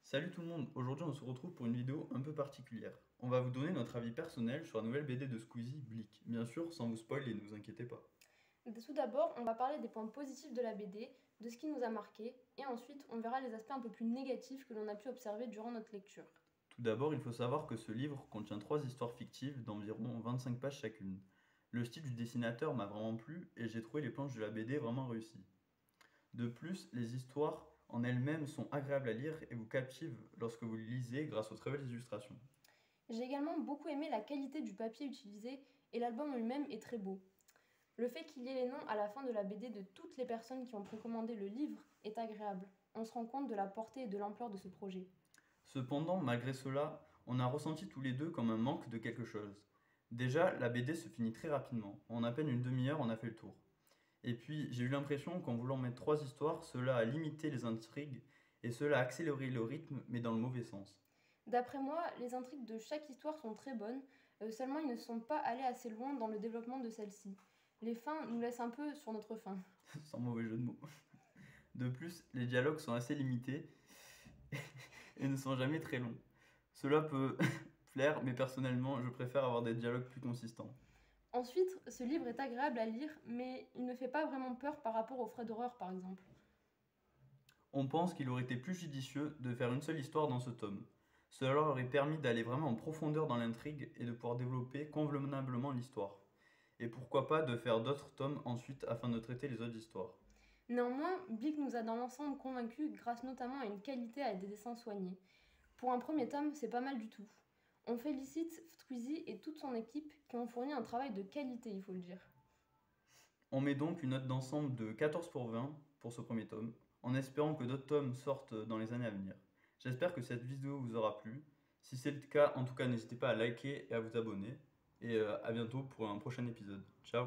Salut tout le monde, aujourd'hui on se retrouve pour une vidéo un peu particulière. On va vous donner notre avis personnel sur la nouvelle BD de Squeezie, Bleak. Bien sûr, sans vous spoiler, ne vous inquiétez pas. Tout d'abord, on va parler des points positifs de la BD, de ce qui nous a marqué, et ensuite on verra les aspects un peu plus négatifs que l'on a pu observer durant notre lecture. Tout d'abord, il faut savoir que ce livre contient 3 histoires fictives d'environ 25 pages chacune. Le style du dessinateur m'a vraiment plu et j'ai trouvé les planches de la BD vraiment réussies. De plus, les histoires en elles-mêmes sont agréables à lire et vous captivent lorsque vous les lisez grâce aux très belles illustrations. J'ai également beaucoup aimé la qualité du papier utilisé, et l'album lui-même est très beau. Le fait qu'il y ait les noms à la fin de la BD de toutes les personnes qui ont précommandé le livre est agréable. On se rend compte de la portée et de l'ampleur de ce projet. Cependant, malgré cela, on a ressenti tous les deux comme un manque de quelque chose. Déjà, la BD se finit très rapidement. En à peine une demi-heure, on a fait le tour. Et puis, j'ai eu l'impression qu'en voulant mettre 3 histoires, cela a limité les intrigues et cela a accéléré le rythme, mais dans le mauvais sens. D'après moi, les intrigues de chaque histoire sont très bonnes, seulement ils ne sont pas allés assez loin dans le développement de celle-ci. Les fins nous laissent un peu sur notre faim. Sans mauvais jeu de mots. De plus, les dialogues sont assez limités et ne sont jamais très longs. Cela peut plaire, mais personnellement, je préfère avoir des dialogues plus consistants. Ensuite, ce livre est agréable à lire, mais il ne fait pas vraiment peur par rapport aux frais d'horreur par exemple. On pense qu'il aurait été plus judicieux de faire une seule histoire dans ce tome. Cela leur aurait permis d'aller vraiment en profondeur dans l'intrigue et de pouvoir développer convenablement l'histoire. Et pourquoi pas de faire d'autres tomes ensuite afin de traiter les autres histoires. Néanmoins, Blick nous a dans l'ensemble convaincus grâce notamment à une qualité et à des dessins soignés. Pour un premier tome, c'est pas mal du tout. On félicite Squeezie et toute son équipe qui ont fourni un travail de qualité, il faut le dire. On met donc une note d'ensemble de 14 pour 20 pour ce premier tome, en espérant que d'autres tomes sortent dans les années à venir. J'espère que cette vidéo vous aura plu. Si c'est le cas, en tout cas, n'hésitez pas à liker et à vous abonner. Et à bientôt pour un prochain épisode. Ciao!